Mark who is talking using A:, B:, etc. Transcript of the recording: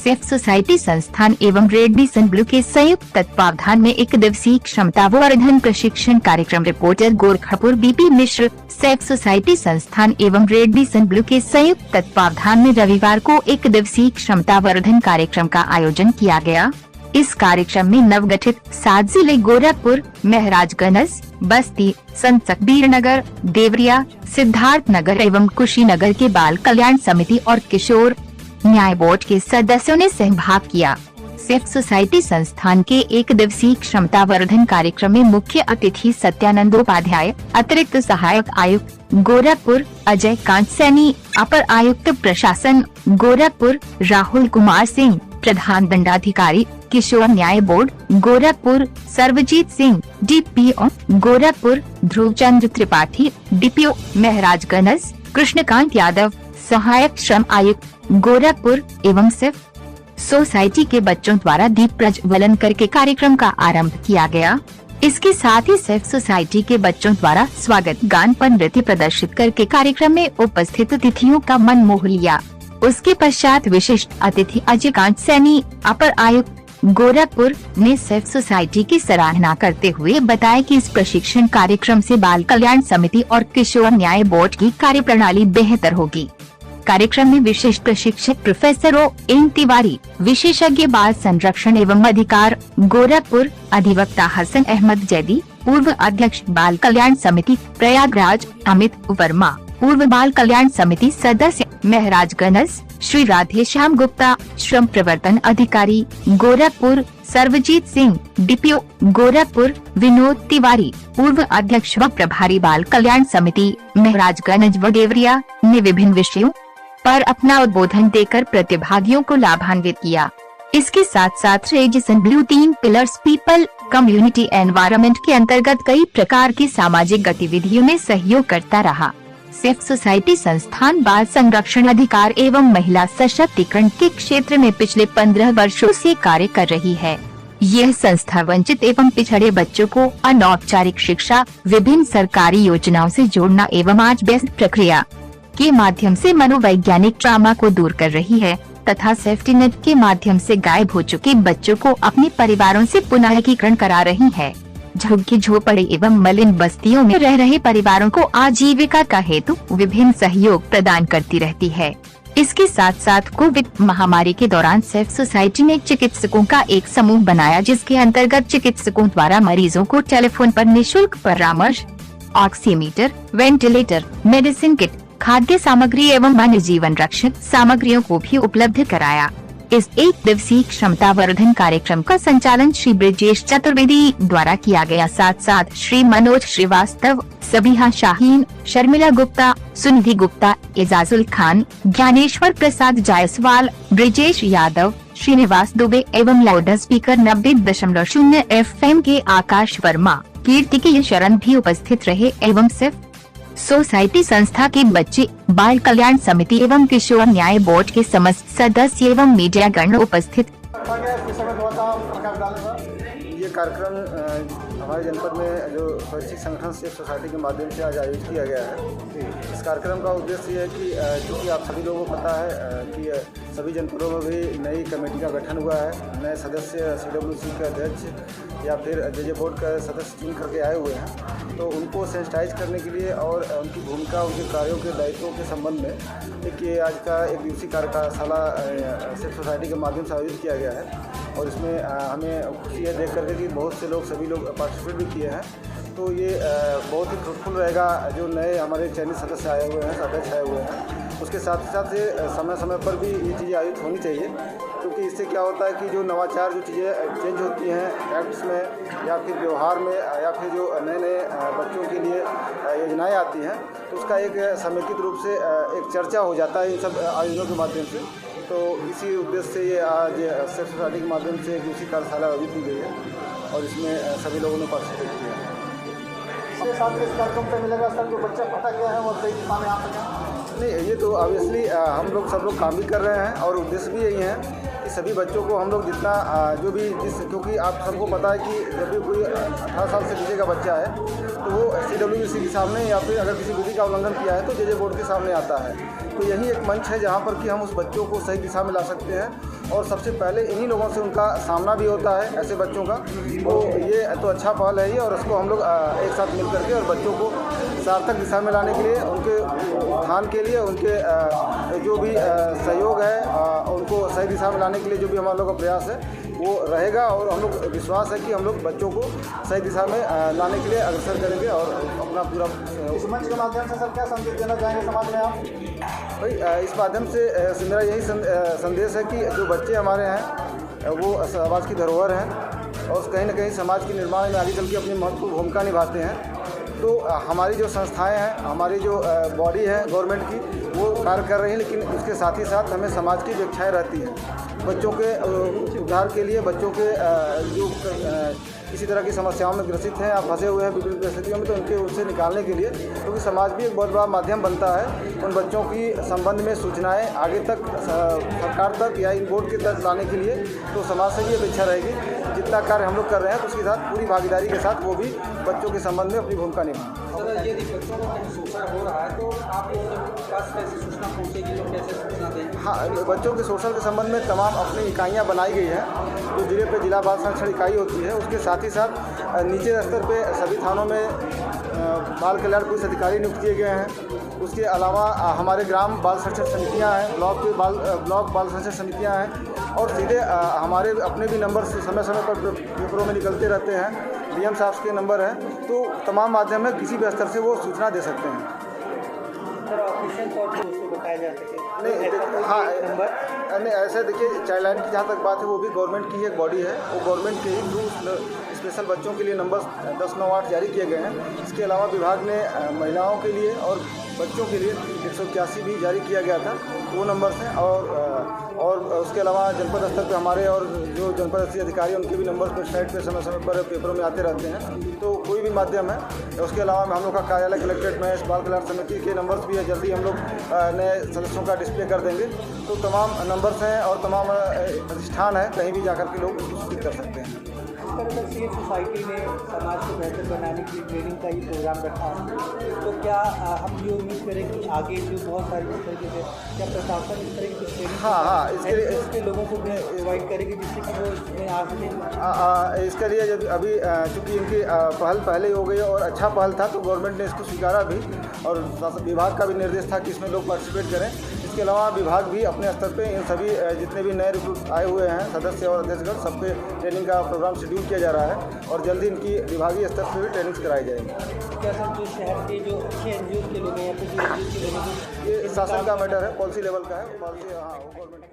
A: Safe society संस्थान एवं Radisson Blu के संयुक्त तत्वावधान में एक दिवसीय क्षमतावर्धन प्रशिक्षण कार्यक्रम। रिपोर्टर गोरखपुर बीपी मिश्र। सेफ सोसाइटी संस्थान एवं रेडिसन ब्लू के संयुक्त तत्वावधान में रविवार को एक दिवसीय क्षमतावर्धन कार्यक्रम का आयोजन किया गया। इस कार्यक्रम में नवगठित 7 जिले गोरखपुर, महराजगंज, बस्ती, संत कबीर नगर, देवरिया, सिद्धार्थनगर एवं कुशीनगर के बाल कल्याण समिति और किशोर न्याय बोर्ड के सदस्यों ने सहभाग किया। सेफ सोसाइटी संस्थान के एक दिवसीय क्षमतावर्धन कार्यक्रम में मुख्य अतिथि सत्यानंद उपाध्याय, अतिरिक्त सहायक आयुक्त गोरखपुर अजय कांत सैनी, अपर आयुक्त प्रशासन गोरखपुर राहुल कुमार सिंह, प्रधान दंडाधिकारी किशोर न्याय board Gorakhpur Sarvjeet Singh, DPO Gorakhpur Dhruvchandra Tripathi, DPO Maharajganj Krishnakant Yadav, सहायक श्रम आयुक्त गोरखपुर एवं सेफ सोसाइटी के बच्चों द्वारा दीप प्रज्वलन करके कार्यक्रम का आरंभ किया गया। इसके साथ ही सेफ सोसाइटी के बच्चों द्वारा स्वागत गान पर नृत्य प्रदर्शित करके कार्यक्रम में उपस्थित अतिथियों का मन मोह लिया। उसके पश्चात विशिष्ट अतिथि अजय कांत सैनी, अपर आयुक्त गोरखपुर ने सेफ सोसाइटी की सराहना करते हुए बताया कि इस प्रशिक्षण कार्यक्रम से बाल कल्याण समिति और किशोर न्याय बोर्ड की कार्यप्रणाली बेहतर होगी। कार्यक्रम में विशिष्ट प्रशिक्षक प्रोफेसर एन तिवारी, विशेषज्ञ बाल संरक्षण एवं अधिकार गोरखपुर अधिवक्ता हसन अहमद जैदी, पूर्व अध्यक्ष बाल कल्याण समिति प्रयागराज अमित वर्मा, पूर्व बाल कल्याण समिति सदस्य महराजगंज श्री राधेश्याम गुप्ता, श्रम प्रवर्तन अधिकारी गोरखपुर सर्वजीत सिंह, डीपीओ गोरखपुर विनोद तिवारी, पूर्व अध्यक्ष व प्रभारी बाल कल्याण समिति महराजगंज व देवरिया ने विभिन्न विषयों पर अपना उद्बोधन देकर प्रतिभागियों को लाभान्वित किया। इसके साथ साथ Radisson Blu 3 pillars people community environment के अंतर्गत कई प्रकार की सामाजिक गतिविधियों में सहयोग करता रहा। सेफ सोसाइटी संस्थान बाल संरक्षण अधिकार एवं महिला सशक्तिकरण के क्षेत्र में पिछले 15 वर्षों से कार्य कर रही है। यह संस्था वंचित एवं पिछड़े बच्चों को अनौपचारिक शिक्षा, विभिन्न सरकारी योजनाओं से जोड़ना एवं आज बेस्ट प्रक्रिया के माध्यम से मनोवैज्ञानिक ट्रॉमा को दूर कर रही है तथा सेफ्टी नेट के माध्यम से गायब हो चुके बच्चों को अपने परिवारों से पुनः एकीकरण करा रही है। झुग्गी झोपड़ी एवं मलिन बस्तियों में रह रहे परिवारों को आजीविका का हेतु विभिन्न सहयोग प्रदान करती रहती है। इसके साथ साथ कोविड महामारी के दौरान सेफ सोसाइटी ने चिकित्सकों का एक समूह बनाया, जिसके अंतर्गत चिकित्सकों द्वारा मरीजों को टेलीफोन पर निःशुल्क परामर्श, ऑक्सीमीटर, वेंटिलेटर, मेडिसिन किट, खाद्य सामग्री एवं अन्य जीवन रक्षक सामग्रियों को भी उपलब्ध कराया। इस एक दिवसीय क्षमतावर्धन कार्यक्रम का संचालन श्री ब्रजेश चतुर्वेदी द्वारा किया गया। साथ साथ श्री मनोज श्रीवास्तव, सबिहा शाहीन, शर्मिला गुप्ता, सुनिधि गुप्ता, एजाजुल खान, ज्ञानेश्वर प्रसाद जायसवाल, ब्रजेश यादव, श्रीनिवास दुबे एवं लाउड स्पीकर 90.0 FM के आकाश वर्मा, कीर्ति के शरण भी उपस्थित रहे एवं सेफ सोसाइटी संस्था के बच्चे, बाल कल्याण समिति एवं किशोर न्याय बोर्ड के समस्त सदस्य एवं मीडिया गण उपस्थित।
B: ये कार्यक्रम हमारे जनपद में जो स्वैच्छिक संगठन सेफ सोसाइटी के माध्यम से आज आयोजित किया गया है। इस कार्यक्रम का उद्देश्य ये है कि चूँकि आप सभी लोगों को पता है कि सभी जनपदों में भी नई कमेटी का गठन हुआ है, नए सदस्य CWC के अध्यक्ष या फिर जे बोर्ड का सदस्य चुन करके आए हुए हैं, तो उनको सेंसिटाइज करने के लिए और उनकी भूमिका, उनके कार्यों के दायित्वों के संबंध में एक ये आज का एक दिवसीय कार्यशाला सेफ सोसाइटी के माध्यम से आयोजित किया गया है। और इसमें हमें खुशी है देख करके कि बहुत से लोग, सभी लोग पार्टिसिपेट भी किए हैं। तो ये बहुत ही फ्रूटफुल रहेगा। जो नए हमारे चयनित सदस्य आए हुए हैं, अध्यक्ष आए हुए हैं, उसके साथ साथ समय समय पर भी ये चीज़ें आयोजित होनी चाहिए, क्योंकि इससे क्या होता है कि जो नवाचार, जो चीज़ें चेंज होती हैं एक्ट्स में या फिर व्यवहार में या फिर जो नए नए बच्चों के लिए योजनाएं आती हैं, तो उसका एक समेकित रूप से एक चर्चा हो जाता है इन सब आयोजनों के माध्यम से। तो इसी उद्देश्य से ये आज सेफ सोसाइटी के माध्यम से एक दिवसीय कार्यशाला आयोजित की गई है और इसमें सभी लोगों ने पार्टिसिपेट किया है।
C: इसके साथ इस कार्यक्रम से मिलेगा सर, जो बच्चा पता गया है और सही दिशा में आ सकें।
B: नहीं, ये तो ऑब्वियसली हम लोग सब लोग काम भी कर रहे हैं और उद्देश्य भी यही है कि सभी बच्चों को हम लोग जितना जो भी क्योंकि आप सबको पता है कि जब भी कोई 18 साल से नीचे का बच्चा है तो वो CWBC के सामने या फिर अगर किसी विधि का उल्लंघन किया है तो JJ बोर्ड के सामने आता है। तो यही एक मंच है जहाँ पर कि हम उस बच्चों को सही दिशा में ला सकते हैं और सबसे पहले इन्हीं लोगों से उनका सामना भी होता है, ऐसे बच्चों का। तो ये तो अच्छा पहल है ये, और इसको हम लोग एक साथ मिल करके और बच्चों को सार्थक दिशा में लाने के लिए, उनके उत्थान के लिए, उनके जो भी सहयोग है उनको सही दिशा में लाने के लिए जो भी हमारा लोग का प्रयास है वो रहेगा। और हम लोग विश्वास है कि हम लोग बच्चों को सही दिशा में लाने के लिए अग्रसर करेंगे और अपना पूरा
C: इस मंच के माध्यम से सर क्या संदेश देना चाहेंगे समाज में आप?
B: भाई इस माध्यम से मेरा यही संदेश है कि जो बच्चे हमारे हैं वो समाज की धरोहर हैं और कहीं ना कहीं समाज के निर्माण में आगे चल के अपनी महत्वपूर्ण भूमिका निभाते हैं। तो हमारी जो संस्थाएं हैं, हमारी जो बॉडी है गवर्नमेंट की, वो कार्य कर रही हैं, लेकिन इसके साथ ही साथ हमें समाज की अपेक्षाएँ रहती हैं बच्चों के उद्धार के लिए, बच्चों के जो किसी तरह की समस्याओं में ग्रसित हैं या फंसे हुए हैं विभिन्न परिस्थितियों में, तो उनसे निकालने के लिए, क्योंकि समाज भी एक बहुत बड़ा माध्यम बनता है उन बच्चों की संबंध में सूचनाएं आगे तक सरकार तक या इन बोर्ड के तक लाने के लिए। तो समाज से भी अपेक्षा रहेगी जितना कार्य हम लोग कर रहे हैं तो उसके साथ पूरी भागीदारी के साथ वो भी बच्चों के संबंध में अपनी भूमिका निभाएं।
D: सर, यदि बच्चों को कहीं शोषण हो रहा है तो आप लोगों के पास कैसे सूचना पहुँचेगी, लोग कैसे सूचना देंगे?
B: हाँ, बच्चों के शोषण के संबंध में तमाम अपनी इकाइयाँ बनाई गई हैं। जो जिले पे जिला बाल संरक्षण इकाई होती है, उसके साथ ही साथ नीचे स्तर पे सभी थानों में बाल कल्याण पुलिस अधिकारी नियुक्त किए गए हैं। उसके अलावा हमारे ग्राम बाल संरक्षण समितियाँ हैं, ब्लॉक बाल संरक्षण समितियाँ हैं, और सीधे हमारे अपने भी नंबर समय समय पर पेपरों में निकलते रहते हैं, DM साहब के नंबर हैं। तो तमाम माध्यम में किसी भी स्तर से वो सूचना दे सकते हैं।
D: सर, ऑफिशियल तौर पर उसको बताया जा सके
B: नहीं, हाँ, नहीं ऐसे देखिए, चाइल्ड लाइन की जहाँ तक बात है वो भी गवर्नमेंट की एक बॉडी है, वो गवर्नमेंट के ही थ्रू स्पेशल बच्चों के लिए नंबर 1098 जारी किए गए हैं। इसके अलावा विभाग ने महिलाओं के लिए और बच्चों के लिए 181 भी जारी किया गया था, वो नंबर्स हैं। और उसके अलावा जनपद स्तर पे हमारे और जो जनपद स्तरीय अधिकारी हैं उनके भी नंबर वेबसाइट पे समय समय पर पेपरों में आते रहते हैं। तो कोई भी माध्यम है। उसके अलावा हम लोग का कार्यालय कलेक्ट्रेट में बाल कल्याण समिति के नंबर्स भी है, जल्दी हम लोग नए सदस्यों का डिस्प्ले कर देंगे। तो तमाम नंबर्स हैं और तमाम प्रतिष्ठान है, कहीं भी जाकर के लोग उसको सूचित कर सकते हैं।
D: सिविल सोसाइटी ने समाज को बेहतर बनाने की ट्रेनिंग का ही प्रोग्राम रखा है, तो क्या हम ये उम्मीद करें कि आगे जो बहुत सारी इस तरीके से क्या प्रशासन इस तरह की ट्रेनिंग
B: हाँ इसके
D: लोगों को भी प्रोवाइड करेगी जिससे कि वो इसमें आ सकें?
B: इसके लिए जब अभी चूँकि इनकी पहल पहले हो गई और अच्छा पहल था तो गवर्नमेंट ने इसको स्वीकारा भी, और विभाग का भी निर्देश था कि इसमें लोग पार्टिसिपेट करें। इसके अलावा विभाग भी अपने स्तर पे इन सभी जितने भी नए रिक्रूट आए हुए हैं सदस्य और अध्यक्षगण, सबके ट्रेनिंग का प्रोग्राम शेड्यूल किया जा रहा है और जल्दी इनकी विभागीय स्तर पर भी ट्रेनिंग कराई जाएगी।
D: क्या सर, जो शहर के जो अच्छे NGO के लोग हैं या फिर जो NGO के लोग हैं,
B: ये शासन का मैटर है, पॉलिसी लेवल का है, पॉलिसी हाँ वो गवर्नमेंट